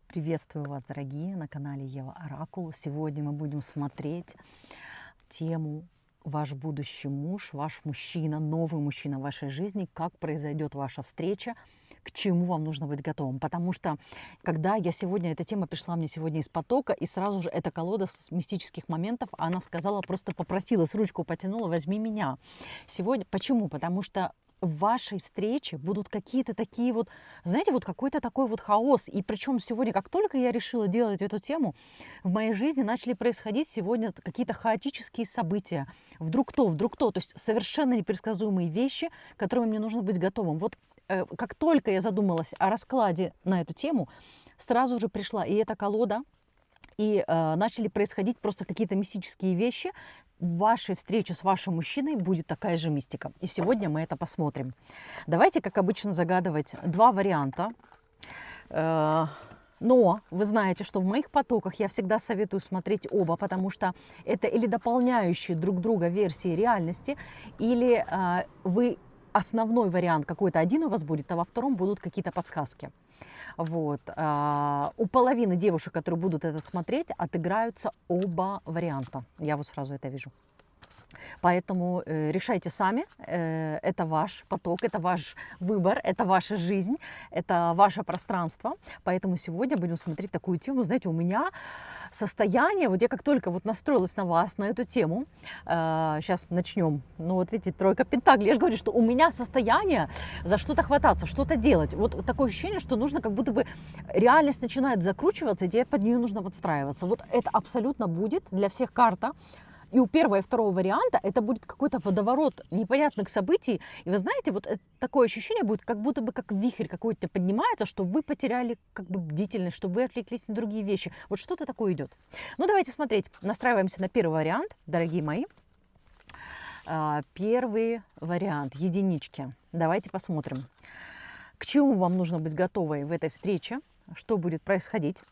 Приветствую вас, дорогие, на канале Ева Оракул. Сегодня мы будем смотреть тему «Ваш будущий муж, ваш мужчина, новый мужчина в вашей жизни. Как произойдет ваша встреча, к чему вам нужно быть готовым». Потому что, когда эта тема пришла мне сегодня из потока, и сразу же эта колода с мистических моментов, она сказала, просто попросила, с ручку потянула: возьми меня. Сегодня, почему? Потому что в вашей встрече будут какие-то такие вот, знаете, вот какой-то такой вот хаос. И причем сегодня, как только я решила делать эту тему, в моей жизни начали происходить сегодня какие-то хаотические события. Вдруг то, вдруг то. То есть совершенно непредсказуемые вещи, к которым мне нужно быть готовым. Вот как только я задумалась о раскладе на эту тему, сразу же пришла и эта колода, и начали происходить просто какие-то мистические вещи. В вашей встрече с вашим мужчиной будет такая же мистика. И сегодня мы это посмотрим. Давайте, как обычно, загадывать два варианта. Но вы знаете, что в моих потоках я всегда советую смотреть оба, потому что это или дополняющие друг друга версии реальности, или вы основной вариант какой-то один у вас будет, а во втором будут какие-то подсказки. Вот. У половины девушек, которые будут это смотреть, отыграются оба варианта. Я вот сразу это вижу. Поэтому решайте сами, это ваш поток, это ваш выбор, это ваша жизнь, это ваше пространство. Поэтому сегодня будем смотреть такую тему. Знаете, у меня состояние, вот я как только вот настроилась на вас, на эту тему, сейчас начнем, ну вот видите, тройка пентаклей, я же говорю, что у меня состояние за что-то хвататься, что-то делать. Вот такое ощущение, что нужно как будто бы реальность начинает закручиваться, и тебе под нее нужно подстраиваться. Вот это абсолютно будет для всех карта. И у первого и второго варианта это будет какой-то водоворот непонятных событий. И вы знаете, вот такое ощущение будет, как будто бы как вихрь какой-то поднимается, что вы потеряли как бы бдительность, что вы отвлеклись на другие вещи. Вот что-то такое идет. Ну, давайте смотреть. Настраиваемся на первый вариант, дорогие мои. Первый вариант, единички. Давайте посмотрим, к чему вам нужно быть готовой в этой встрече, что будет происходить.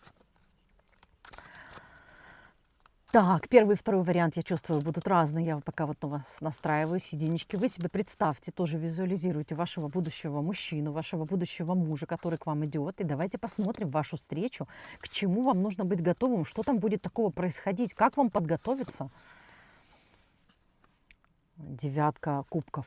Так, первый и второй вариант, я чувствую, будут разные. Я пока вот на вас настраиваюсь, единички. Вы себе представьте, тоже визуализируйте вашего будущего мужчину, вашего будущего мужа, который к вам идет. И давайте посмотрим вашу встречу, к чему вам нужно быть готовым, что там будет такого происходить, как вам подготовиться. Девятка кубков.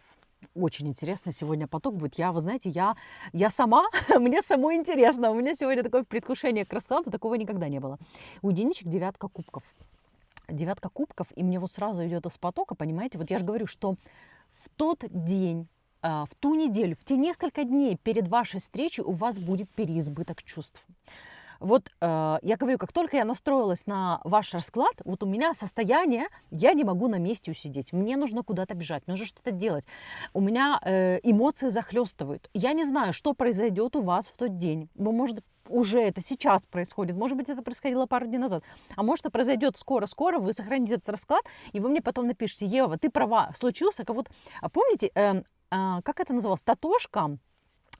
Очень интересно сегодня поток будет. Вы знаете, я сама, мне самой интересно. У меня сегодня такое предвкушение к раскладу, такого никогда не было. У единичек девятка кубков. Девятка кубков, и мне вот сразу идет из потока, понимаете? Вот я же говорю, что в тот день, в ту неделю, в те несколько дней перед вашей встречей у вас будет переизбыток чувств. Вот я говорю, как только я настроилась на ваш расклад, вот у меня состояние, я не могу на месте усидеть, мне нужно куда-то бежать, мне нужно что-то делать. У меня эмоции захлестывают. Я не знаю, что произойдет у вас в тот день. Может, уже это сейчас происходит, может быть, это происходило пару дней назад, а может, это произойдет скоро-скоро, вы сохраните этот расклад, и вы мне потом напишите: Ева, ты права, случился, как вот, помните, как это называлось, Татошка?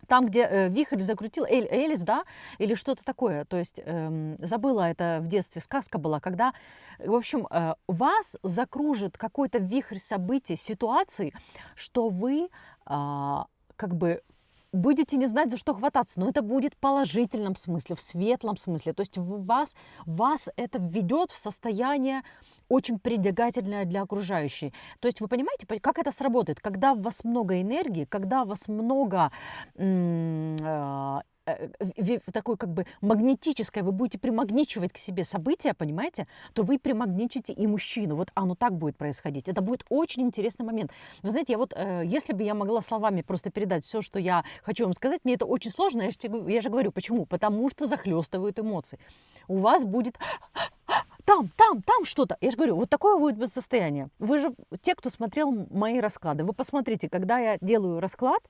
Там, где вихрь закрутил, Элис, да, или что-то такое. То есть забыла, это в детстве сказка была, когда, в общем, вас закружит какой-то вихрь событий, ситуаций, что вы как бы будете не знать, за что хвататься, но это будет в положительном смысле, в светлом смысле. То есть вас это введет в состояние очень притягательное для окружающих. То есть вы понимаете, как это сработает? Когда у вас много энергии, когда у вас много такой как бы магнетическое, вы будете примагничивать к себе события, понимаете, то вы примагничите и мужчину. Вот оно так будет происходить. Это будет очень интересный момент. Вы знаете, если бы я могла словами просто передать все, что я хочу вам сказать, мне это очень сложно. Я же говорю, почему? Потому что захлестывают эмоции. У вас будет там что-то. Я же говорю, вот такое будет состояние. Вы же, те, кто смотрел мои расклады, вы посмотрите, когда я делаю расклад,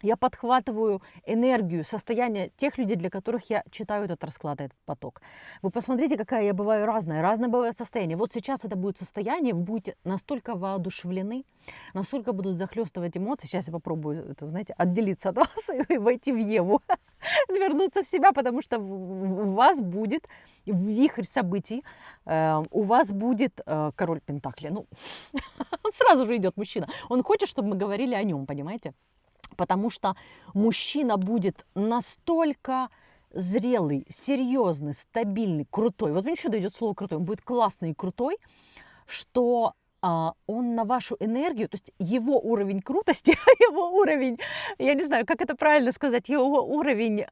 я подхватываю энергию, состояние тех людей, для которых я читаю этот расклад, этот поток. Вы посмотрите, какая я бываю разное бывает состояние. Вот сейчас это будет состояние, вы будете настолько воодушевлены, настолько будут захлестывать эмоции. Сейчас я попробую, это, знаете, отделиться от вас и войти в Еву, вернуться в себя, потому что у вас будет вихрь событий, у вас будет король Пентаклей. Ну, сразу же идет мужчина. Он хочет, чтобы мы говорили о нем, понимаете? Потому что мужчина будет настолько зрелый, серьезный, стабильный, крутой. Вот мне сюда идет слово крутой. Он будет классный и крутой, что он на вашу энергию, то есть его уровень крутости, его уровень, я не знаю, как это правильно сказать, его уровень,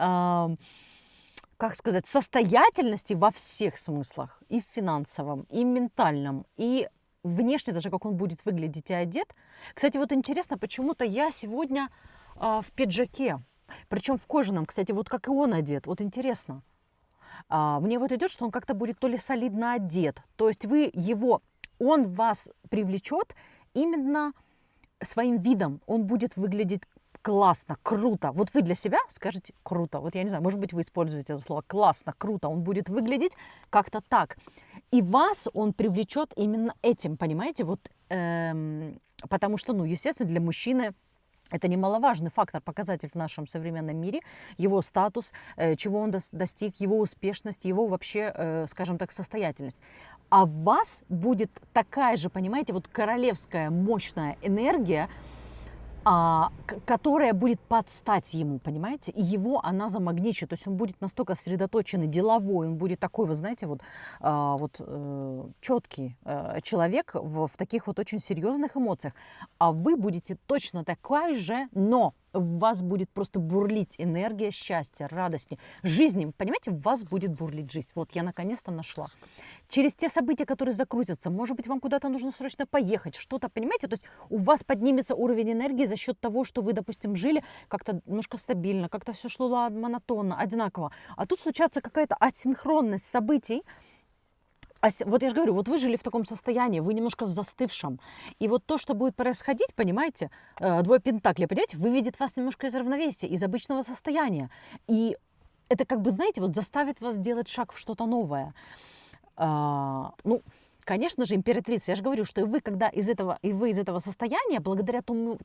как сказать, состоятельности во всех смыслах, и в финансовом, и ментальном, и внешне даже, как он будет выглядеть и одет. Кстати, вот интересно, почему-то я сегодня в пиджаке, причем в кожаном, кстати, вот как и он одет, вот интересно. Мне вот идет, что он как-то будет то ли солидно одет, то есть он вас привлечет именно своим видом, он будет выглядеть классно, круто. Вот вы для себя скажете круто. Вот я не знаю, может быть, вы используете это слово классно, круто. Он будет выглядеть как-то так. И вас он привлечет именно этим, понимаете? Вот, потому что, ну, естественно, для мужчины это немаловажный фактор, показатель в нашем современном мире, его статус, чего он достиг, его успешность, его вообще, скажем так, состоятельность. А в вас будет такая же, понимаете, вот королевская мощная энергия, которая будет подстать ему, понимаете, и его она замагничит, то есть он будет настолько сосредоточенный, деловой, он будет такой, вы знаете, четкий человек в таких вот очень серьезных эмоциях, а вы будете точно такая же, но в вас будет просто бурлить энергия счастья, радости, жизни, понимаете, в вас будет бурлить жизнь. Вот я наконец-то нашла. Через те события, которые закрутятся, может быть, вам куда-то нужно срочно поехать, что-то, понимаете, то есть у вас поднимется уровень энергии за счет того, что вы, допустим, жили как-то немножко стабильно, как-то все шло монотонно, одинаково, а тут случается какая-то асинхронность событий. Вот я же говорю, вот вы жили в таком состоянии, вы немножко в застывшем. И вот то, что будет происходить, понимаете, двое пентаклей, понимаете, выведет вас немножко из равновесия, из обычного состояния. И это как бы, знаете, вот заставит вас делать шаг в что-то новое. Ну, конечно же, императрица, я же говорю, что вы из этого состояния, благодаря тому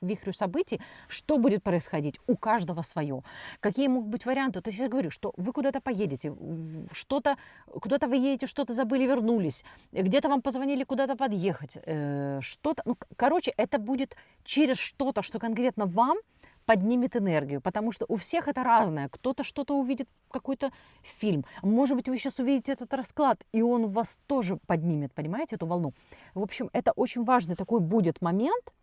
вихрю событий, что будет происходить? У каждого свое. Какие могут быть варианты? То есть я же говорю, что вы куда-то поедете, куда-то вы едете, что-то забыли, вернулись, где-то вам позвонили куда-то подъехать, что-то, ну, короче, это будет через что-то, что конкретно вам поднимет энергию, потому что у всех это разное. Кто-то что-то увидит, какой-то фильм. Может быть, вы сейчас увидите этот расклад, и он вас тоже поднимет, понимаете, эту волну. В общем, это очень важный такой будет момент,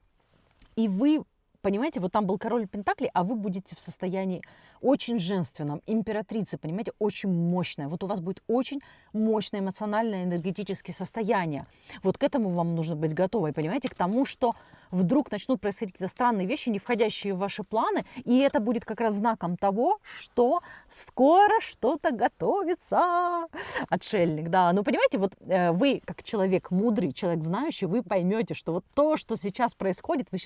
и вы, понимаете, вот там был король Пентаклей, а вы будете в состоянии очень женственном, императрицы, понимаете, очень мощная. Вот у вас будет очень мощное эмоциональное, энергетическое состояние. Вот к этому вам нужно быть готовой, понимаете, к тому, что вдруг начнут происходить какие-то странные вещи, не входящие в ваши планы, и это будет как раз знаком того, что скоро что-то готовится. Отшельник, да. Ну, понимаете, вот вы, как человек мудрый, человек знающий, вы поймете, что вот то, что сейчас происходит, вы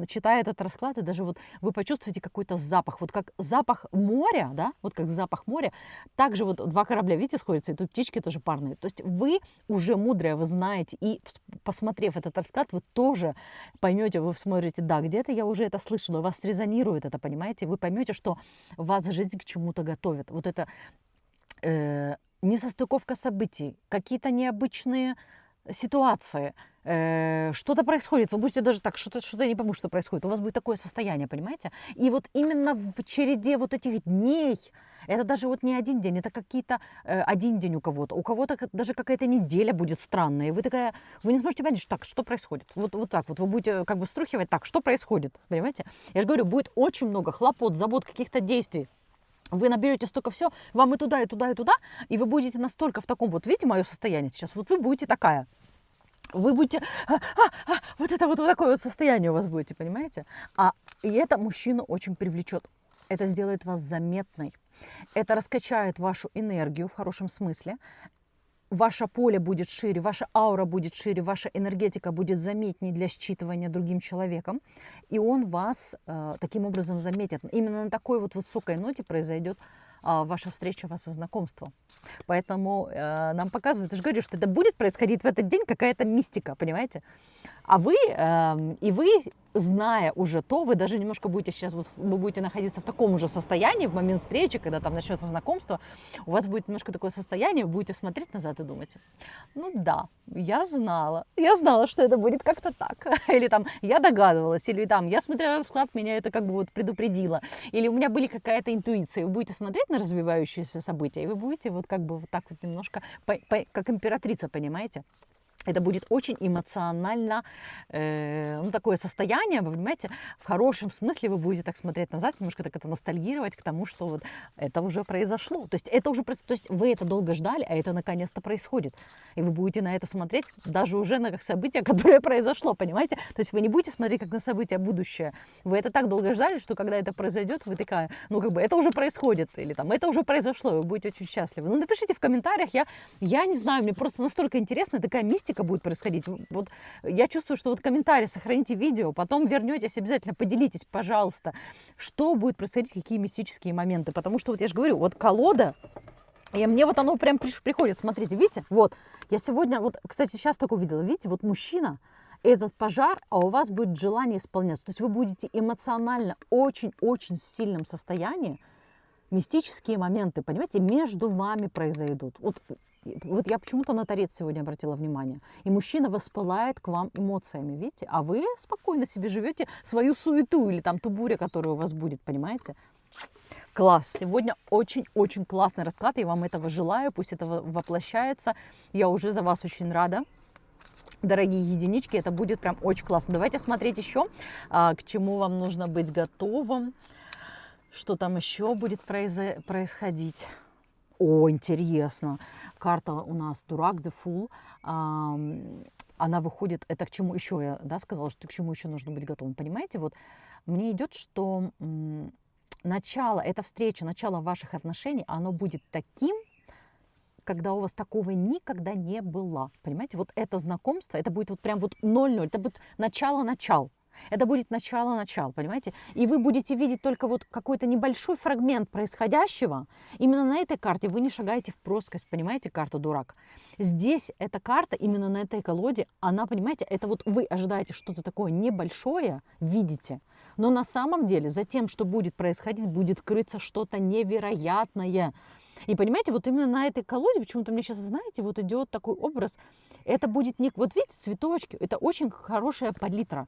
читая этот расклад, и даже вот вы почувствуете какой-то запах, вот как запах моря, да, вот как запах моря, также вот два корабля, видите, сходятся, и тут птички тоже парные. То есть вы уже мудрые, вы знаете, и посмотрев этот расклад, вы тоже поймете, вы смотрите, да, где-то я уже это слышала, у вас резонирует это, понимаете, вы поймете, что вас жизнь к чему-то готовит. Вот это несостыковка событий, какие-то необычные ситуации, что-то происходит, вы будете даже так, что-то я не пойму, что происходит, у вас будет такое состояние, понимаете? И вот именно в череде вот этих дней, это даже вот не один день, это какие-то один день у кого-то даже какая-то неделя будет странная, и вы не сможете понять, что происходит. Вот так вот, вы будете как бы струхивать так, что происходит, понимаете? Я же говорю, будет очень много хлопот, забот, каких-то действий. Вы наберете столько всего, вам и туда, и туда, и туда, и вы будете настолько в таком, вот видите мое состояние сейчас, вот вы будете такая. Вы будете, вот это вот такое вот состояние у вас будете, понимаете? И это мужчину очень привлечет. Это сделает вас заметной. Это раскачает вашу энергию в хорошем смысле. Ваше поле будет шире, ваша аура будет шире, ваша энергетика будет заметнее для считывания другим человеком. И он вас таким образом заметит. Именно на такой вот высокой ноте произойдет ваша встреча, ваше знакомство. Поэтому нам показывают, я же говорю, что это будет происходить в этот день какая-то мистика, понимаете? И вы зная уже то, вы даже немножко будете сейчас, вот, вы будете находиться в таком уже состоянии в момент встречи, когда там начнется знакомство, у вас будет немножко такое состояние, вы будете смотреть назад и думать, ну да, я знала, что это будет как-то так, или там я догадывалась, или там я смотрела расклад, меня это как бы вот предупредило, или у меня были какая-то интуиция, вы будете смотреть на развивающиеся события, и вы будете вот как бы вот так вот немножко, как императрица, понимаете? Это будет очень эмоционально, ну, такое состояние, вы понимаете, в хорошем смысле вы будете так смотреть назад, немножко так это ностальгировать к тому, что вот это уже произошло. То есть это уже, то есть вы это долго ждали, а это наконец-то происходит. И вы будете на это смотреть даже уже на как событие, которое произошло, понимаете? То есть вы не будете смотреть как на событие будущее. Вы это так долго ждали, что когда это произойдет, вы такая, ну, как бы это уже происходит, или там это уже произошло, и вы будете очень счастливы. Ну, напишите в комментариях, я не знаю, мне просто настолько интересно, такая мистика будет происходить. Вот я чувствую, что вот комментарии, сохраните видео, потом вернетесь, обязательно поделитесь, пожалуйста, что будет происходить, какие мистические моменты. Потому что вот я же говорю, вот колода, и мне вот оно прям приходит, смотрите, видите, вот, я сегодня, вот, кстати, сейчас только увидела, видите, вот мужчина, этот пожар, а у вас будет желание исполняться. То есть вы будете эмоционально очень-очень сильном состоянии, мистические моменты, понимаете, между вами произойдут. Вот я почему-то на торец сегодня обратила внимание. И мужчина воспылает к вам эмоциями, видите? А вы спокойно себе живете свою суету или там ту бурю, которая у вас будет, понимаете? Класс! Сегодня очень-очень классный расклад. Я вам этого желаю. Пусть это воплощается. Я уже за вас очень рада. Дорогие единички, это будет прям очень классно. Давайте смотреть еще, к чему вам нужно быть готовым. Что там еще будет происходить. О, интересно. Карта у нас Дурак, The Fool. Она выходит, это к чему еще, я сказала, что к чему еще нужно быть готовым. Понимаете, вот мне идет, что начало, эта встреча, начало ваших отношений, оно будет таким, когда у вас такого никогда не было. Понимаете, вот это знакомство, это будет вот прям вот 0-0, это будет начало-начал. Это будет начало-начал, понимаете? И вы будете видеть только вот какой-то небольшой фрагмент происходящего. Именно на этой карте вы не шагаете в плоскость, понимаете, карта Дурак. Здесь эта карта, именно на этой колоде, она, понимаете, это вот вы ожидаете что-то такое небольшое, видите. Но на самом деле за тем, что будет происходить, будет крыться что-то невероятное. И понимаете, вот именно на этой колоде, почему-то мне сейчас, знаете, вот идет такой образ, это будет не... Вот видите, цветочки, это очень хорошая палитра.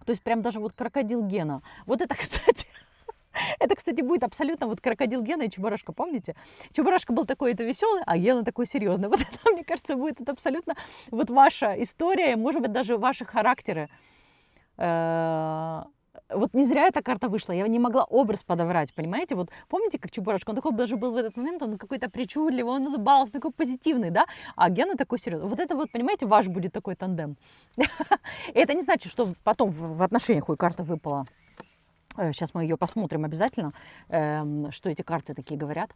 То есть прям даже вот крокодил Гена. Вот это, кстати, будет абсолютно вот крокодил Гена и Чебурашка, помните? Чебурашка был такой это веселый, а Гена такой серьезный. Вот это, мне кажется, будет это абсолютно вот ваша история, может быть, даже ваши характеры. Вот не зря эта карта вышла, я не могла образ подобрать, понимаете? Вот помните, как Чебурашка, он такой даже был в этот момент, он какой-то причудливый, он улыбался, такой позитивный, да? А Гена такой серьезный. Вот это вот, понимаете, ваш будет такой тандем. Это не значит, что потом в отношениях карта выпала. Сейчас мы ее посмотрим обязательно, что эти карты такие говорят.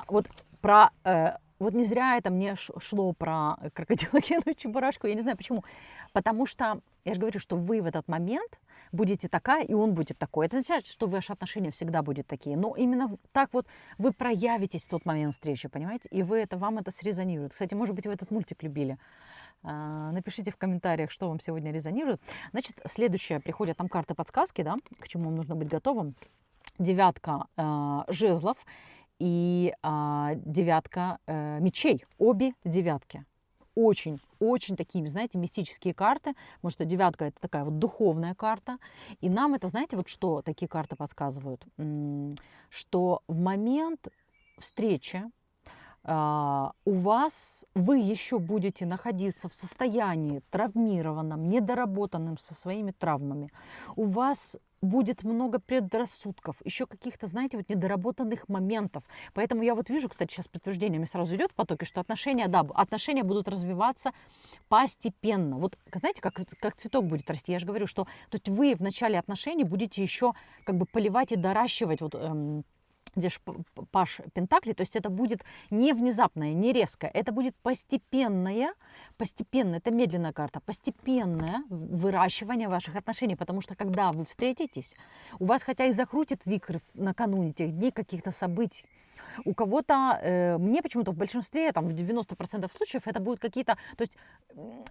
Вот про... Вот не зря это мне шло про крокодила Гену и Чебурашку, я не знаю почему. Потому что, я же говорю, что вы в этот момент будете такая, и он будет такой. Это означает, что ваши отношения всегда будут такие. Но именно так вот вы проявитесь в тот момент встречи, понимаете? И вам это срезонирует. Кстати, может быть, вы этот мультик любили. Напишите в комментариях, что вам сегодня резонирует. Значит, следующее, приходят там карты подсказки, да, к чему вам нужно быть готовым. 9 жезлов и 9 мечей, обе девятки. Очень такие, знаете, мистические карты, потому что 9 это такая вот духовная карта. И нам это, знаете, вот что такие карты подсказывают? Что в момент встречи вы еще будете находиться в состоянии травмированном, недоработанным со своими травмами. У вас будет много предрассудков, еще каких-то, знаете, вот недоработанных моментов. Поэтому я вот вижу, кстати, сейчас подтверждение мне сразу идет в потоке, что отношения будут развиваться постепенно. Вот, знаете, как цветок будет расти. Я же говорю, что то есть вы в начале отношений будете еще как бы поливать и доращивать вот, здесь паш пентаклей, то есть это будет не внезапное, не резкое, это будет постепенное, это медленная карта, постепенное выращивание ваших отношений, потому что когда вы встретитесь, у вас хотя и закрутит вихрь накануне тех дней каких-то событий, у кого-то, мне почему-то в большинстве, там, в 90% случаев это будут какие-то, то есть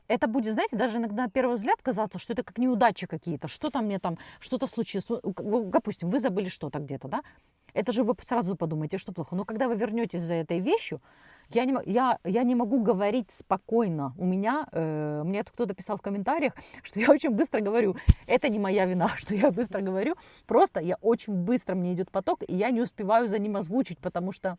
это будет, знаете, даже иногда на первый взгляд казаться, что это как неудачи какие-то, что-то мне там, что-то случилось, допустим, вы забыли что-то где-то, да, это же вы сразу подумаете, что плохо. Но когда вы вернетесь за этой вещью, я не могу говорить спокойно. Мне тут кто-то писал в комментариях, что я очень быстро говорю. Это не моя вина, что я быстро говорю. Просто я очень быстро, мне идет поток, и я не успеваю за ним озвучить, потому что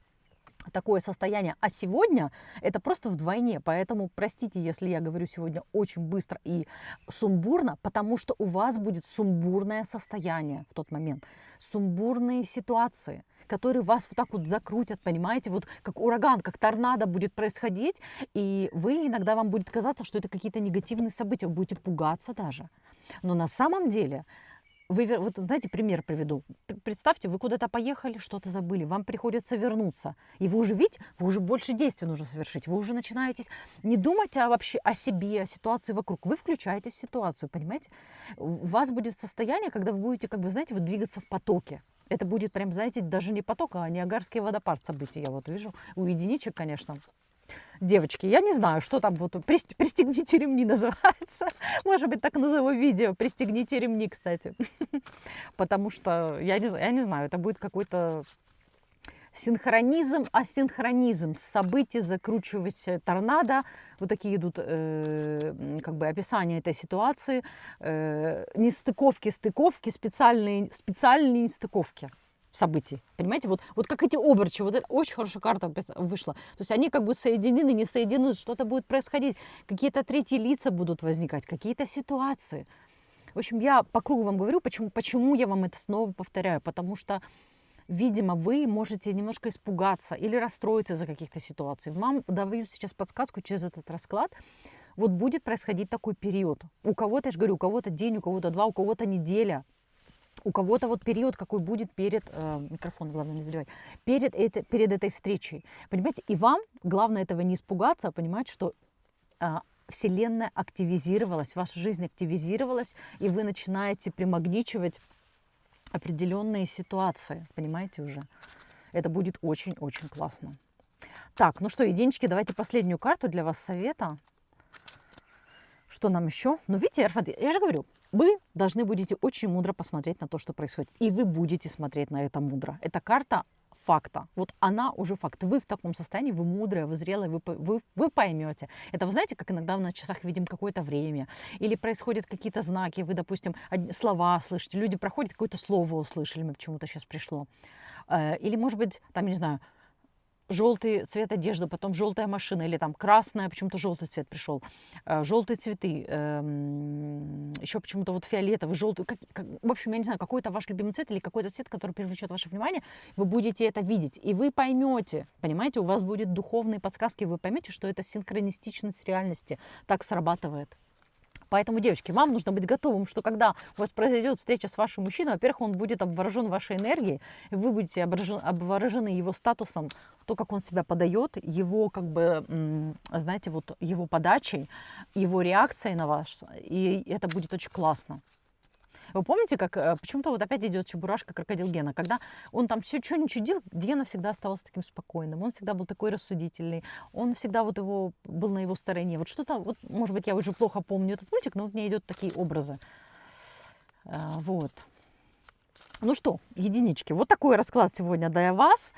такое состояние. А сегодня это просто вдвойне. Поэтому простите, если я говорю сегодня очень быстро и сумбурно, потому что у вас будет сумбурное состояние в тот момент. Сумбурные ситуации, которые вас вот так вот закрутят, понимаете? Вот как ураган, как торнадо будет происходить. И иногда вам будет казаться, что это какие-то негативные события. Вы будете пугаться даже. Но на самом деле... Вот знаете, пример приведу. Представьте, вы куда-то поехали, что-то забыли, вам приходится вернуться. И вы уже, видите, вы уже больше действий нужно совершить. Вы уже начинаете не думать вообще о себе, о ситуации вокруг. Вы включаетесь в ситуацию, понимаете? У вас будет состояние, когда вы будете, как бы, знаете, вот двигаться в потоке. Это будет прям, знаете, даже не поток, а Ниагарский водопад событий. Я вот вижу у единичек, конечно. Девочки, я не знаю, что там, вот «Пристегните ремни» называется. Может быть, так назову видео «Пристегните ремни», кстати. Потому что, я не знаю, это будет какой-то синхронизм, асинхронизм событий, закручиваясь торнадо. Вот такие идут как бы описания этой ситуации. Нестыковки, стыковки, специальные нестыковки событий. Понимаете, вот как эти обручи, вот это очень хорошая карта вышла. То есть они как бы соединены, не соединены, что-то будет происходить, какие-то третьи лица будут возникать, какие-то ситуации. В общем, я по кругу вам говорю, почему я вам это снова повторяю, потому что, видимо, вы можете немножко испугаться или расстроиться из-за каких-то ситуаций. Вам даю сейчас подсказку через этот расклад. Вот будет происходить такой период. У кого-то, я же говорю, у кого-то день, у кого-то два, у кого-то неделя. У кого-то вот период какой будет перед, микрофон, главное не задевать, перед этой встречей. Понимаете, и вам главное этого не испугаться, а понимать, что Вселенная активизировалась, ваша жизнь активизировалась, и вы начинаете примагничивать определенные ситуации, понимаете уже. Это будет очень-очень классно. Так, ну что, единички, давайте последнюю карту для вас совета. Что нам еще? Ну, видите, я же говорю, вы должны будете очень мудро посмотреть на то, что происходит. И вы будете смотреть на это мудро. Это карта факта. Вот она уже факт. Вы в таком состоянии, вы мудрая, вы зрелая, вы поймете. Это вы знаете, как иногда на часах видим какое-то время. Или происходят какие-то знаки. Вы, допустим, слова слышите. Люди проходят, какое-то слово услышали. Мне почему-то сейчас пришло. Или, может быть, там, не знаю, желтый цвет одежды, потом желтая машина, или там красная, почему-то желтый цвет пришел, желтые цветы, еще почему-то вот фиолетовый, желтый, в общем, я не знаю, какой-то ваш любимый цвет или какой-то цвет, который привлечет ваше внимание, вы будете это видеть, и вы поймете, понимаете, у вас будут духовные подсказки, вы поймете, что это синхронистичность реальности так срабатывает. Поэтому, девочки, вам нужно быть готовым, что когда у вас произойдет встреча с вашим мужчиной, во-первых, он будет обворожен вашей энергией, и вы будете обворожены его статусом, то, как он себя подает, его, как бы, знаете, вот его подачей, его реакцией на вас, и это будет очень классно. Вы помните, как почему-то вот опять идет чебурашка крокодил Гена, когда он там все что не чудил, Гена всегда оставался таким спокойным, он всегда был такой рассудительный, он всегда вот был на его стороне. Вот что-то, вот, может быть, я уже плохо помню этот мультик, но вот мне идут такие образы. Вот. Ну что, единички, вот такой расклад сегодня для вас.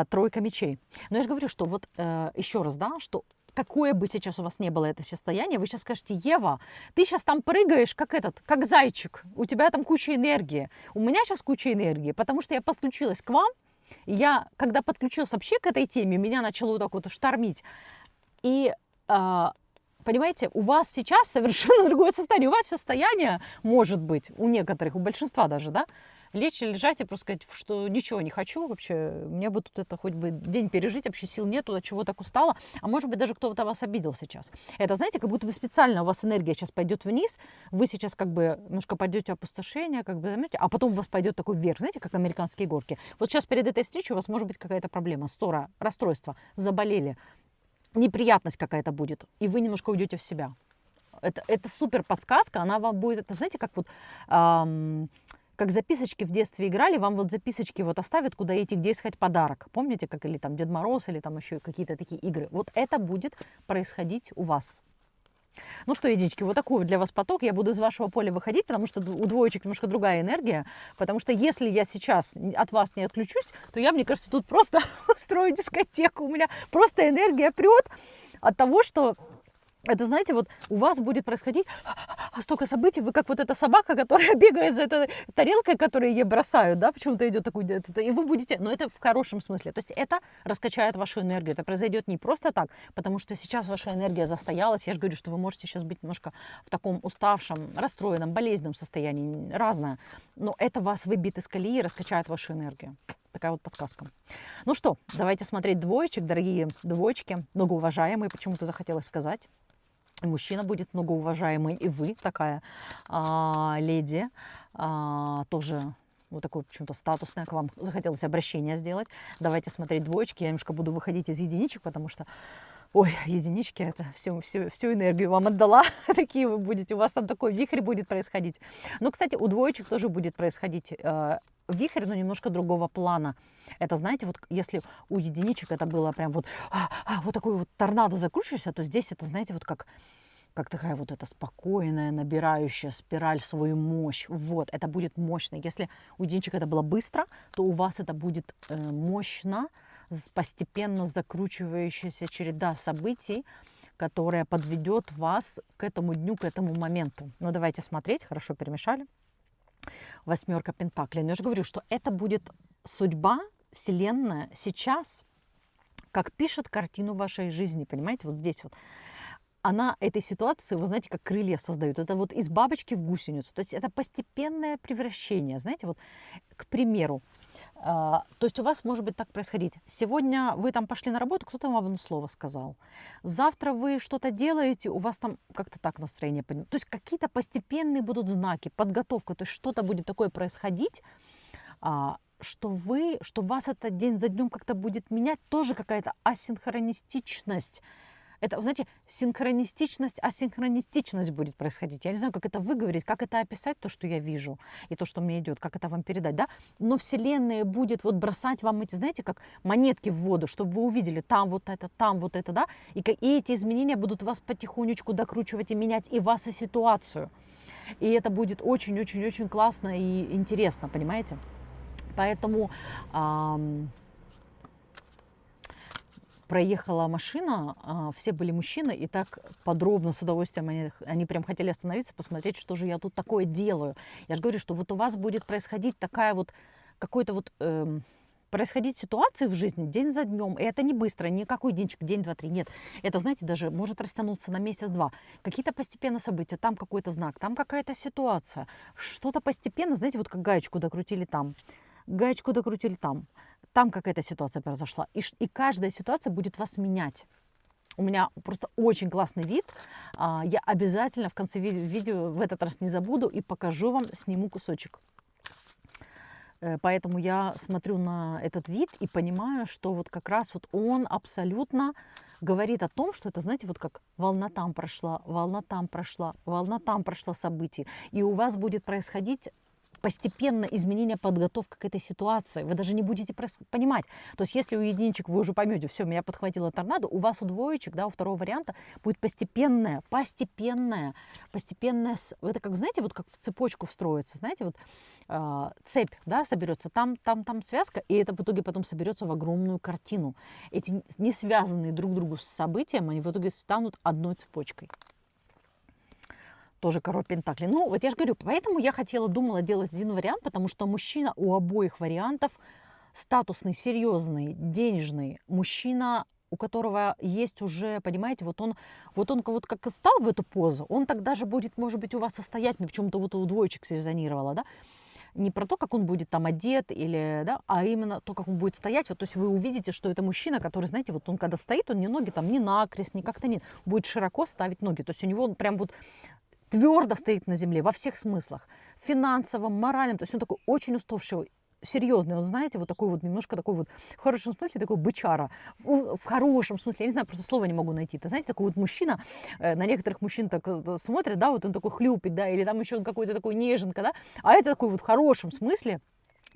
Тройка мечей. Но я же говорю, что вот еще раз, да, что какое бы сейчас у вас не было это состояние, вы сейчас скажете: Ева, ты сейчас там прыгаешь, как зайчик, у тебя там куча энергии. У меня сейчас куча энергии, потому что я подключилась к вам. И я, когда подключилась вообще к этой теме, меня начало вот так вот штормить. И, понимаете, у вас сейчас совершенно другое состояние. У вас состояние, может быть, у некоторых, у большинства даже, да, лечь и лежать и просто сказать, что ничего не хочу вообще, мне бы тут это хоть бы день пережить, вообще сил нету, от чего так устала, а может быть даже кто-то вас обидел сейчас. Это, знаете, как будто бы специально у вас энергия сейчас пойдет вниз, вы сейчас как бы немножко пойдете в опустошение, как бы, знаете, а потом у вас пойдет такой вверх, знаете, как американские горки. Вот сейчас перед этой встречей у вас может быть какая-то проблема, ссора, расстройство, заболели, неприятность какая-то будет, и вы немножко уйдете в себя. Это супер подсказка, она вам будет, это знаете, как вот как записочки в детстве играли, вам вот записочки вот оставят, куда идти, где искать подарок. Помните, как или там Дед Мороз, или там еще какие-то такие игры. Вот это будет происходить у вас. Ну что, единички, вот такой вот для вас поток. Я буду из вашего поля выходить, потому что у двоечек немножко другая энергия. Потому что если я сейчас от вас не отключусь, то я, мне кажется, тут просто устрою дискотеку. У меня просто энергия прет от того, что это, знаете, вот у вас будет происходить столько событий, вы как вот эта собака, которая бегает за этой тарелкой, которую ей бросают, да, почему-то идет такой, и вы будете, но это в хорошем смысле, то есть это раскачает вашу энергию, это произойдет не просто так, потому что сейчас ваша энергия застоялась, я же говорю, что вы можете сейчас быть немножко в таком уставшем, расстроенном, болезненном состоянии, разное, но это вас выбьет из колеи и раскачает вашу энергию. Такая вот подсказка. Ну что, давайте смотреть двоечек, дорогие двоечки, многоуважаемые, почему-то захотелось сказать. И мужчина будет многоуважаемый, и вы такая леди, тоже вот такое почему-то статусное, к вам захотелось обращение сделать. Давайте смотреть двоечки, я немножко буду выходить из единичек, потому что, ой, единички, это всю энергию вам отдала, такие вы будете, у вас там такой вихрь будет происходить. Ну, кстати, у двоечек тоже будет происходить вихрь, но немножко другого плана. Это, знаете, вот если у единичек это было прям вот, вот такой вот торнадо закручиваешься, то здесь это, знаете, вот как такая вот эта спокойная, набирающая спираль свою мощь. Вот, это будет мощно. Если у единичек это было быстро, то у вас это будет мощно, постепенно закручивающаяся череда событий, которая подведет вас к этому дню, к этому моменту. Ну, давайте смотреть. Хорошо перемешали. Восьмерка пентаклей. Но я же говорю, что это будет судьба, вселенная сейчас, как пишет картину вашей жизни. Понимаете, вот здесь вот. Она этой ситуации, вы знаете, как крылья создает. Это вот из бабочки в гусеницу. То есть это постепенное превращение. Знаете, вот, к примеру, то есть у вас может быть так происходить. Сегодня вы там пошли на работу, кто-то вам одно слово сказал. Завтра вы что-то делаете, у вас там как-то так настроение поднимется. То есть какие-то постепенные будут знаки, подготовка. То есть что-то будет такое происходить, что вас этот день за днем как-то будет менять. Тоже какая-то асинхронистичность. Это, знаете, синхронистичность, асинхронистичность будет происходить. Я не знаю, как это выговорить, как это описать, то, что я вижу, и то, что мне идет, как это вам передать, да? Но Вселенная будет вот бросать вам эти, знаете, как монетки в воду, чтобы вы увидели там вот это, да? И эти изменения будут вас потихонечку докручивать и менять и вас, и ситуацию. И это будет очень-очень-очень классно и интересно, понимаете? Поэтому... проехала машина, все были мужчины, и так подробно, с удовольствием они прям хотели остановиться, посмотреть, что же я тут такое делаю. Я же говорю, что вот у вас будет происходить такая вот, какой-то вот, происходить ситуации в жизни день за днем. И это не быстро, не как у единичек, день, два, три. Нет, это, знаете, даже может растянуться на месяц-два. Какие-то постепенно события, там какой-то знак, там какая-то ситуация. Что-то постепенно, знаете, вот как гаечку докрутили там, гаечку докрутили там. Там какая-то ситуация произошла. И каждая ситуация будет вас менять. У меня просто очень классный вид. Я обязательно в конце видео в этот раз не забуду и покажу вам, сниму кусочек. Поэтому я смотрю на этот вид и понимаю, что вот как раз вот он абсолютно говорит о том, что это, знаете, вот как волна там прошла, волна там прошла, волна там прошла событий. И у вас будет происходить постепенно изменение, подготовка к этой ситуации. Вы даже не будете понимать. То есть если у единичек вы уже поймете, все, меня подхватило торнадо, у вас у двоечек, да, у второго варианта будет постепенное, это как, знаете, вот как в цепочку встроится, знаете, вот цепь, да, соберется, там связка, и это в итоге потом соберется в огромную картину. Эти не связанные друг другу с событием, они в итоге станут одной цепочкой. Тоже король пентаклей. Ну, вот я же говорю, поэтому я думала делать один вариант, потому что мужчина у обоих вариантов статусный, серьезный, денежный. Мужчина, у которого есть уже, понимаете, вот он как и стал в эту позу, он так даже будет, может быть, у вас состоятельный, почему-то вот у двоечек срезонировало, да? не про то, как он будет там одет, или, да, а именно то, как он будет стоять. Вот, то есть вы увидите, что это мужчина, который, знаете, вот он когда стоит, он не ноги там, не накрест, ни как-то нет, будет широко ставить ноги. То есть у него он прям вот твердо стоит на земле во всех смыслах. Финансовом, моральном. То есть он такой очень уставший, серьезный, он, знаете, вот такой вот немножко такой вот, в хорошем смысле, такой бычара. В хорошем смысле, я не знаю, просто слова не могу найти. Ты знаете, такой вот мужчина, на некоторых мужчин так смотрят, да, вот он такой хлюпик, да, или там еще он какой-то такой неженка, да, а это такой вот в хорошем смысле,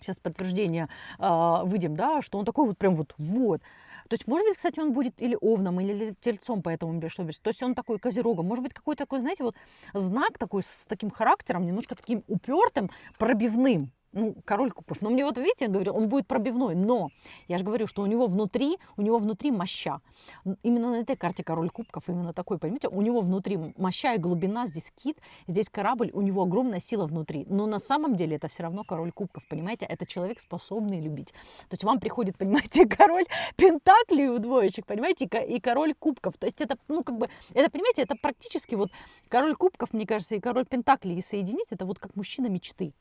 сейчас подтверждение выйдем, да, что он такой вот прям вот, вот. То есть, может быть, кстати, он будет или овном, или тельцом, поэтому что. То есть он такой козерогом. Может быть, какой-то такой, знаете, вот знак такой с таким характером, немножко таким упертым, пробивным. Ну, король кубков. Но мне вот, видите, я говорю, он будет пробивной. Но я же говорю, что у него внутри моща. Именно на этой карте король кубков, именно такой, понимаете, у него внутри моща и глубина, здесь кит, здесь корабль, у него огромная сила внутри. Но на самом деле это все равно король кубков, понимаете, это человек, способный любить. То есть вам приходит, понимаете, король пентаклей у двоечек, понимаете, и король кубков. То есть это, ну, как бы, это, понимаете, это практически вот король кубков, мне кажется, и король пентаклей и соединить, это вот как мужчина мечты.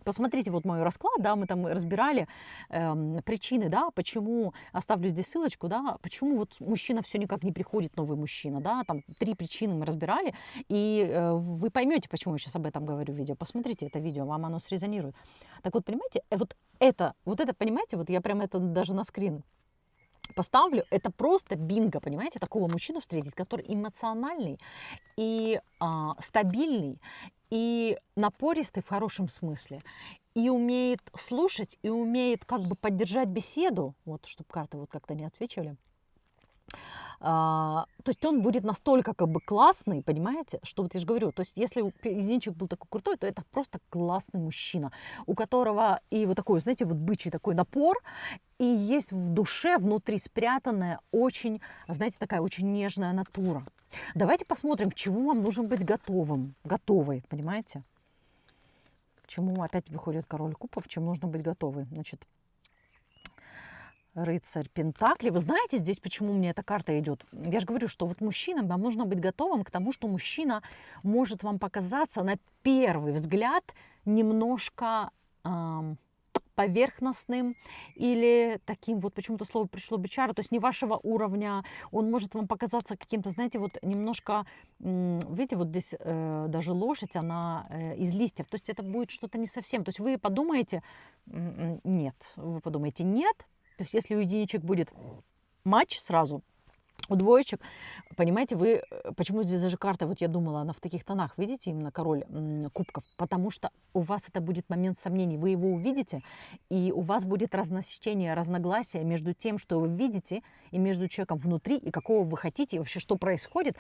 Посмотрите вот мой расклад, да, мы там разбирали причины, да, почему, оставлю здесь ссылочку, да, почему вот мужчина все никак не приходит, новый мужчина, да, там 3 причины мы разбирали, и вы поймете, почему я сейчас об этом говорю в видео, посмотрите это видео, вам оно срезонирует. Так вот, понимаете, вот это, понимаете, вот я прям это даже на скрин поставлю, это просто бинго, понимаете, такого мужчину встретить, который эмоциональный и стабильный, и напористый в хорошем смысле, и умеет слушать, и умеет как бы поддержать беседу, вот, чтобы карты вот как-то не отсвечивали. То есть он будет настолько как бы классный, понимаете, что вот я же говорю, то есть если единичек был такой крутой, то это просто классный мужчина, у которого и вот такой, знаете, вот бычий такой напор, и есть в душе внутри спрятанная очень, знаете, такая очень нежная натура. Давайте посмотрим, к чему вам нужно быть готовым, готовой, понимаете? К чему опять выходит король кубков, чем нужно быть готовой. Значит, рыцарь пентаклей. Вы знаете, здесь почему мне эта карта идет? Я же говорю, что вот мужчинам вам нужно быть готовым к тому, что мужчина может вам показаться на первый взгляд немножко поверхностным или таким, вот почему-то слово пришло бичара, то есть не вашего уровня, он может вам показаться каким-то, знаете, вот немножко, видите, вот здесь даже лошадь, она из листьев, то есть это будет что-то не совсем, то есть вы подумаете, нет, то есть если у единичек будет матч сразу, у двоечек, понимаете, вы, почему здесь даже карта, вот я думала, она в таких тонах, видите, именно король кубков, потому что у вас это будет момент сомнений, вы его увидите, и у вас будет разносечение, разногласие между тем, что вы видите, и между человеком внутри, и какого вы хотите, и вообще, что происходит,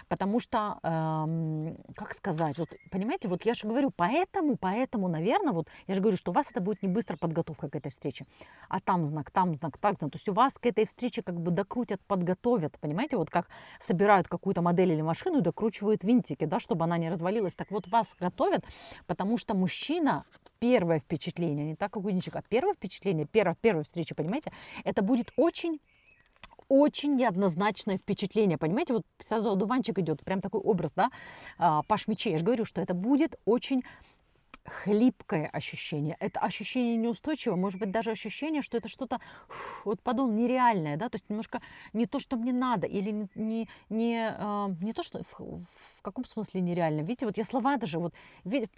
потому что, как сказать, вот, понимаете, вот я же говорю, поэтому, наверное, вот, я же говорю, что у вас это будет не быстро подготовка к этой встрече, а там знак, так знак, то есть у вас к этой встрече как бы докрутят, подготовят, понимаете, вот как собирают какую-то модель или машину и докручивают винтики, да, чтобы она не развалилась. Так вот вас готовят, потому что мужчина, первое впечатление, не так как у единичек, а первое впечатление, первая встреча, понимаете, это будет очень неоднозначное впечатление, понимаете, вот сразу одуванчик идет, прям такой образ, да, паш мечей. Я же говорю, что это будет очень хлипкое ощущение. Это ощущение неустойчивое, может быть, даже ощущение, что это что-то, вот подумал, нереальное, да, то есть немножко не то, что мне надо, или не то, что в каком смысле нереально. Видите, вот я слова даже, вот,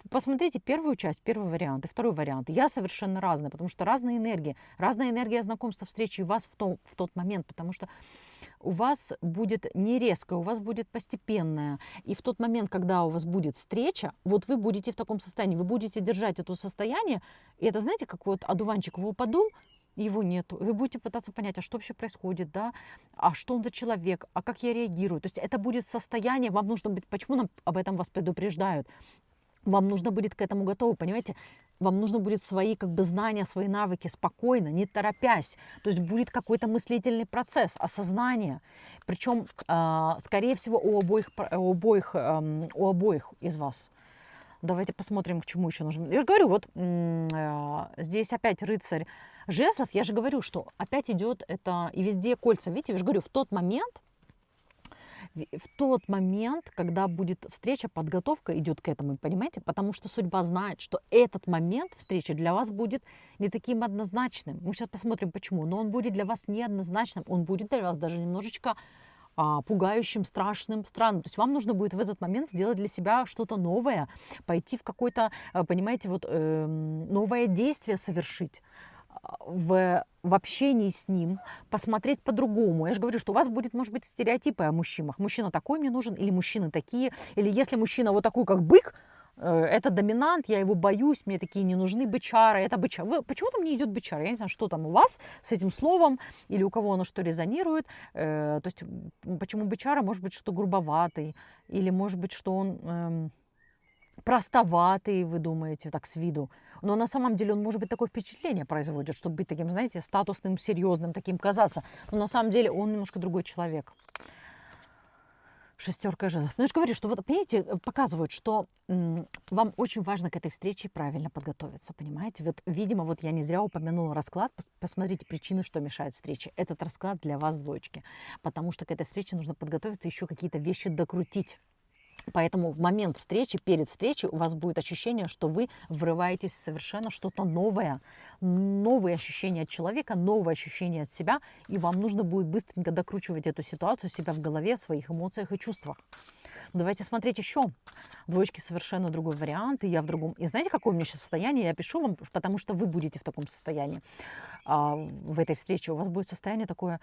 посмотрите первую часть, первый вариант и второй вариант. Я совершенно разная, потому что разная энергия знакомства, встречи у вас в тот момент, потому что у вас будет не резко, у вас будет постепенная. И в тот момент, когда у вас будет встреча, вот вы будете в таком состоянии, вы будете держать это состояние, и это, знаете, как вот одуванчик его подул, его нету. Вы будете пытаться понять, а что вообще происходит, да, а что он за человек, а как я реагирую. То есть это будет состояние, вам нужно быть, почему нам об этом вас предупреждают? Вам нужно будет к этому готовы, понимаете? Вам нужно будет свои как бы знания, свои навыки спокойно, не торопясь. То есть будет какой-то мыслительный процесс, осознание. Причем, скорее всего, у обоих из вас. Давайте посмотрим, к чему еще нужно. Я же говорю, вот здесь опять рыцарь жезлов. Я же говорю, что опять идет это и везде кольца. Видите, я же говорю, в тот момент, В тот момент, когда будет встреча, подготовка идет к этому, понимаете? Потому что судьба знает, что этот момент встречи для вас будет не таким однозначным. Мы сейчас посмотрим, почему. Но он будет для вас неоднозначным, он будет для вас даже немножечко пугающим, страшным, странным. То есть вам нужно будет в этот момент сделать для себя что-то новое, пойти в какое-то, понимаете, вот новое действие совершить в общении с ним, посмотреть по-другому. Я же говорю, что у вас будет, может быть, стереотипы о мужчинах. Мужчина такой мне нужен, или мужчины такие, или если мужчина вот такой, как бык, это доминант, я его боюсь, мне такие не нужны бычары, это бычар. Почему-то мне идет бычар, я не знаю, что там у вас с этим словом, или у кого оно что резонирует. То есть почему бычара, может быть, что грубоватый, или может быть, что он простоватый, вы думаете, так с виду. Но на самом деле он, может быть, такое впечатление производит, чтобы быть таким, знаете, статусным, серьезным, таким казаться. Но на самом деле он немножко другой человек. Шестерка жезлов. Ну, я же говорю, что вот, понимаете, показывают, что вам очень важно к этой встрече правильно подготовиться, понимаете? Вот, видимо, вот я не зря упомянула расклад. Посмотрите причины, что мешает встрече. Этот расклад для вас, двоечки. Потому что к этой встрече нужно подготовиться, еще какие-то вещи докрутить. Поэтому в момент встречи, перед встречей у вас будет ощущение, что вы врываетесь в совершенно что-то новое. Новые ощущения от человека, новые ощущения от себя. И вам нужно будет быстренько докручивать эту ситуацию себя в голове, в своих эмоциях и чувствах. Давайте смотреть еще. Двоечки совершенно другой вариант, и я в другом. И знаете, какое у меня сейчас состояние? Я пишу вам, потому что вы будете в таком состоянии. В этой встрече у вас будет состояние такое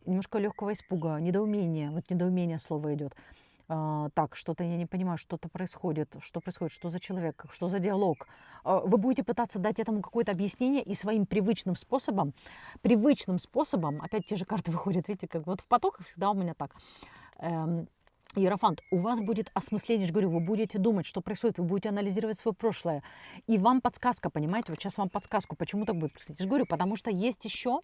немножко легкого испуга, недоумения. Вот недоумение слово идет. Так, что-то я не понимаю, что-то происходит, что за человек, что за диалог. Вы будете пытаться дать этому какое-то объяснение и своим привычным способом, опять те же карты выходят, видите, как вот в потоках всегда у меня так. Иерофант, у вас будет осмысление, я говорю, вы будете думать, что происходит, вы будете анализировать свое прошлое. И вам подсказка, понимаете, вот сейчас вам подсказку, почему так будет, кстати, я говорю, потому что есть еще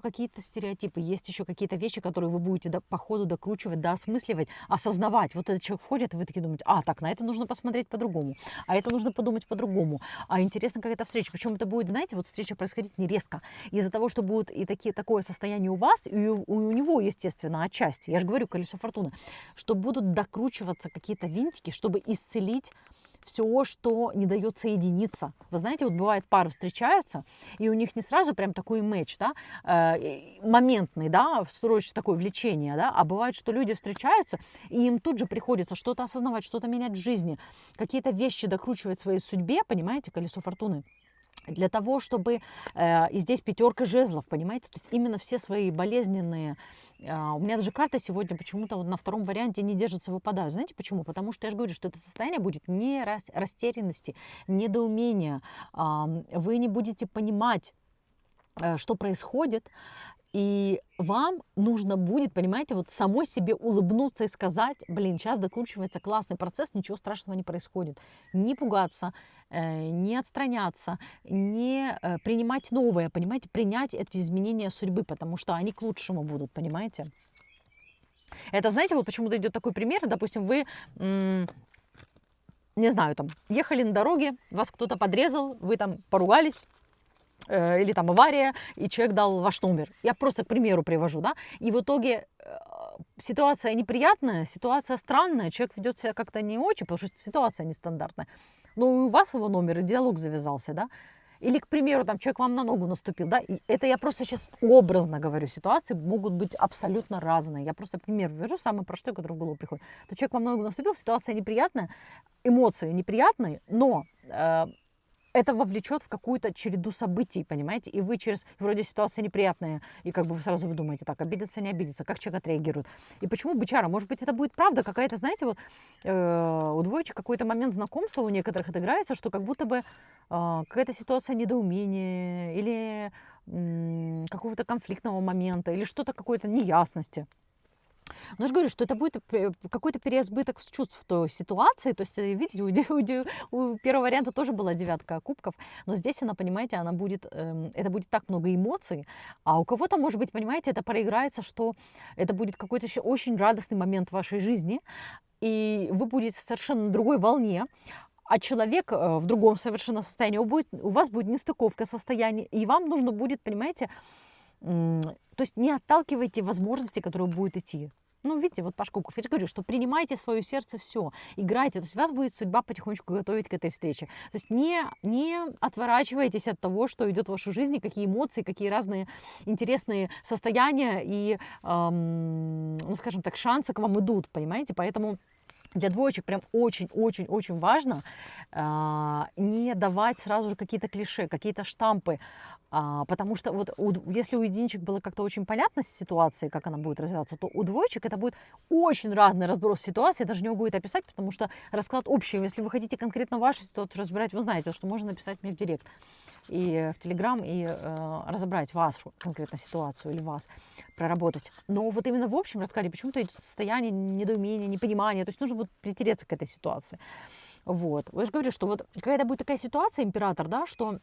какие-то стереотипы, есть еще какие-то вещи, которые вы будете по ходу докручивать, доосмысливать, осознавать. Вот этот человек входит, и вы такие думаете, так, на это нужно посмотреть по-другому, а это нужно подумать по-другому. А интересно, как эта встреча, причем это будет, знаете, вот встреча происходить не резко, из-за того, что будет и такое состояние у вас, и у него, естественно, отчасти. Я же говорю, колесо фортуны, что будут докручиваться какие-то винтики, чтобы исцелить все, что не дает соединиться. Вы знаете, вот бывает, пары встречаются, и у них не сразу прям такой матч, да, моментный, да, срочно такое влечение, да, а бывает, что люди встречаются, и им тут же приходится что-то осознавать, что-то менять в жизни, какие-то вещи докручивать в своей судьбе, понимаете, колесо фортуны. Для того, чтобы, и здесь пятерка жезлов, понимаете, то есть именно все свои болезненные, у меня даже карта сегодня почему-то вот на втором варианте не держится, выпадают. Знаете почему? Потому что я же говорю, что это состояние будет не растерянности, недоумения, вы не будете понимать, что происходит, и вам нужно будет, понимаете, вот самой себе улыбнуться и сказать, блин, сейчас докручивается классный процесс, ничего страшного не происходит. Не пугаться, не отстраняться, не принимать новое, понимаете, принять эти изменения судьбы, потому что они к лучшему будут, понимаете. Это, знаете, вот почему-то идет такой пример, допустим, вы, не знаю, там, ехали на дороге, вас кто-то подрезал, вы там поругались, или там авария, и человек дал ваш номер. Я просто к примеру привожу, да. И в итоге ситуация неприятная, ситуация странная, человек ведет себя как-то не очень, потому что ситуация нестандартная. Но и у вас его номер, и диалог завязался, да. Или, к примеру, там человек вам на ногу наступил, да. И это я просто сейчас образно говорю, ситуации могут быть абсолютно разные. Я просто пример привожу, самый простой, который в голову приходит. То человек вам на ногу наступил, ситуация неприятная, эмоции неприятные, но это вовлечет в какую-то череду событий, понимаете? И вы вроде ситуация неприятная, и как бы вы сразу вы думаете, так, обидеться, не обидеться, как человек отреагирует. И почему бычара? Может быть, это будет правда какая-то, знаете, вот у двоечек какой-то момент знакомства у некоторых отыграется, что как будто бы какая-то ситуация недоумения или какого-то конфликтного момента, или что-то какой-то неясности. Но я же говорю, что это будет какой-то переизбыток чувств в той ситуации. То есть, видите, у первого варианта тоже была девятка кубков, но здесь она, понимаете, это будет так много эмоций, а у кого-то, может быть, понимаете, это проиграется, что это будет какой-то еще очень радостный момент в вашей жизни, и вы будете совершенно на другой волне, а человек в другом совершенно состоянии, у вас будет нестыковка состояния, и вам нужно будет, понимаете, то есть не отталкивайте возможности, которые будут идти. Ну, видите, вот Паш Кубков, я же говорю, что принимайте в свое сердце все, играйте, то есть вас будет судьба потихонечку готовить к этой встрече. То есть не отворачивайтесь от того, что идет в вашу жизнь, и какие эмоции, какие разные интересные состояния и, ну, скажем так, шансы к вам идут, понимаете? Поэтому для двоечек прям очень-очень-очень важно не давать сразу же какие-то клише, какие-то штампы, потому что вот если у единичек было как-то очень понятно ситуация, как она будет развиваться, то у двоечек это будет очень разный разброс ситуации, я даже не могу это описать, потому что расклад общий. Если вы хотите конкретно вашу ситуацию разбирать, вы знаете, что можно написать мне в директ и в Телеграм, и разобрать вашу конкретно ситуацию или вас, проработать. Но вот именно в общем раскладе почему-то идет состояние недоумения, непонимания, то есть нужно будет притереться к этой ситуации. Вот. Я же говорю, что вот когда будет такая ситуация, император, да, что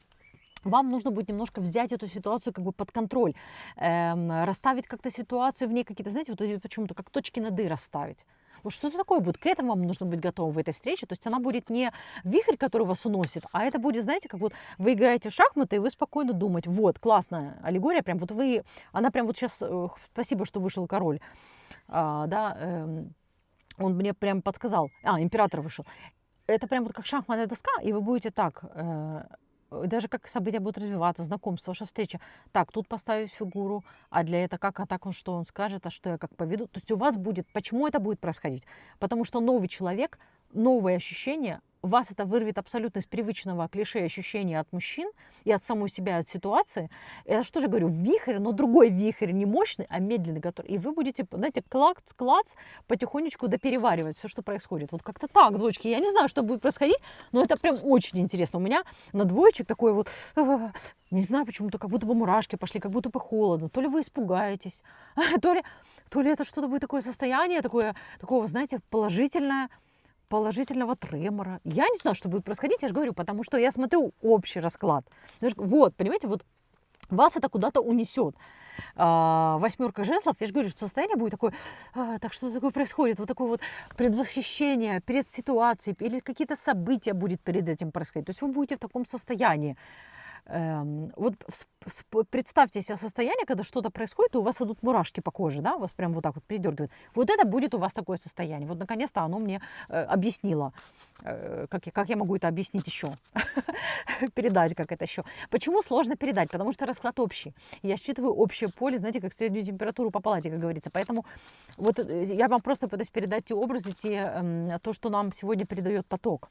вам нужно будет немножко взять эту ситуацию как бы под контроль, расставить как-то ситуацию в ней какие-то, знаете, вот почему-то как точки над «и» расставить. Вот что-то такое будет. К этому вам нужно быть готовым в этой встрече. То есть она будет не вихрь, который вас уносит, а это будет, знаете, как вот вы играете в шахматы, и вы спокойно думаете, вот, классная аллегория, прям вот вы, она прям вот сейчас, спасибо, что вышел король, да, он мне прям подсказал, император вышел. Это прям вот как шахматная доска, и вы будете так, даже как события будут развиваться, знакомство, ваша встреча. Так, тут поставить фигуру, а для этого как, а так он что он скажет, а что я как поведу. То есть у вас будет, почему это будет происходить? Потому что новый человек, новые ощущения, вас это вырвет абсолютно из привычного клише ощущения от мужчин и от самой себя, от ситуации. Я что же говорю, вихрь, но другой вихрь, не мощный, а медленный, который. И вы будете, знаете, клац-клац, потихонечку допереваривать все, что происходит. Вот как-то так, дочки. Я не знаю, что будет происходить, но это прям очень интересно. У меня на двоечек такой вот, не знаю, почему-то как будто бы мурашки пошли, как будто бы холодно. То ли вы испугаетесь, то ли это что-то будет такое состояние, такого, знаете, положительного тремора. Я не знаю, что будет происходить, я же говорю, потому что я смотрю общий расклад. Вот, понимаете, вот вас это куда-то унесет. Восьмерка жезлов, я же говорю, что состояние будет такое, так что такое происходит, вот такое вот предвосхищение перед ситуацией, или какие-то события будет перед этим происходить. То есть вы будете в таком состоянии. Вот представьте себе состояние, когда что-то происходит, и у вас идут мурашки по коже, да, вас прям вот так вот передергивает. Вот это будет у вас такое состояние. Вот наконец-то оно мне объяснило, как я могу это объяснить еще, передать, как это еще. Почему сложно передать? Потому что расклад общий. Я считываю общее поле, знаете, как среднюю температуру по палате, как говорится. Поэтому вот я вам просто пытаюсь передать те образы, то, что нам сегодня передает поток.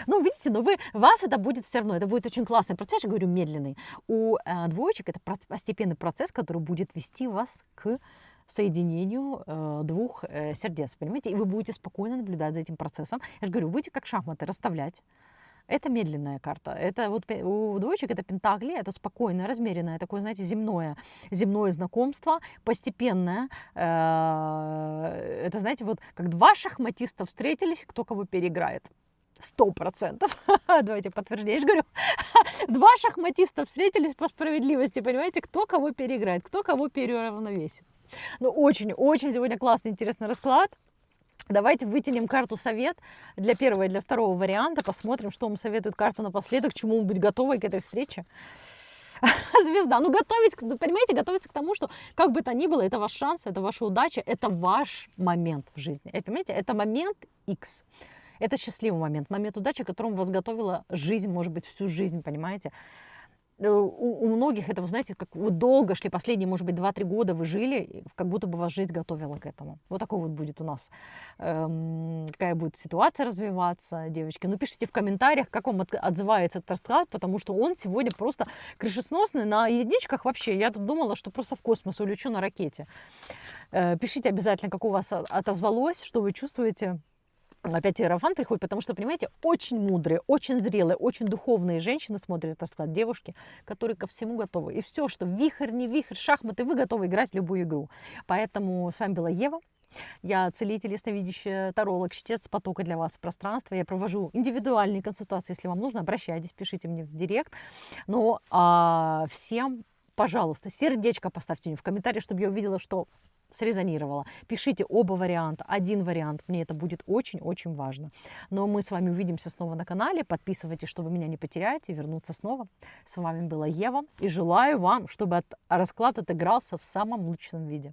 Ну, видите, но вас это будет все равно, это будет очень классный процесс, я говорю, медленный. У двоечек это постепенный процесс, который будет вести вас к соединению двух сердец, понимаете? И вы будете спокойно наблюдать за этим процессом. Я же говорю, будете как шахматы расставлять. Это медленная карта. Это вот у двоечек это пентакли, это спокойное, размеренное, такое, знаете, земное знакомство, постепенное. Это, знаете, вот как два шахматиста встретились, кто кого переиграет. 100%. Давайте подтверждение. Я же говорю, два шахматиста встретились по справедливости, понимаете, кто кого переиграет, кто кого переравновесит. Ну, очень-очень сегодня классный, интересный расклад. Давайте вытянем карту совет для первого и для второго варианта, посмотрим, что вам советует карта напоследок, к чему быть готовой к этой встрече. Звезда. Ну, понимаете, готовиться к тому, что как бы то ни было, это ваш шанс, это ваша удача, это ваш момент в жизни. Понимаете, это момент X. Это счастливый момент удачи, к которому вас готовила жизнь, может быть, всю жизнь, понимаете. У многих это, вы знаете, как вы долго шли, последние, может быть, 2-3 года вы жили, как будто бы вас жизнь готовила к этому. Вот такой вот будет у нас, какая будет ситуация развиваться, девочки. Ну, пишите в комментариях, как вам отзывается этот расклад, потому что он сегодня просто крышесносный. На единичках вообще, я тут думала, что просто в космос улечу на ракете. Пишите обязательно, как у вас отозвалось, что вы чувствуете. Опять иерофант приходит, потому что, понимаете, очень мудрые, очень зрелые, очень духовные женщины смотрят этот расклад, девушки, которые ко всему готовы. И все, что вихрь, не вихрь, шахматы, вы готовы играть в любую игру. Поэтому с вами была Ева. Я целитель, ясновидящая, таролог, чтец потока для вас в пространстве. Я провожу индивидуальные консультации, если вам нужно, обращайтесь, пишите мне в директ. Но всем, пожалуйста, сердечко поставьте мне в комментарии, чтобы я увидела, что срезонировало. Пишите оба варианта, один вариант. Мне это будет очень-очень важно. Но мы с вами увидимся снова на канале. Подписывайтесь, чтобы меня не потерять и вернуться снова. С вами была Ева. И желаю вам, чтобы расклад отыгрался в самом лучшем виде.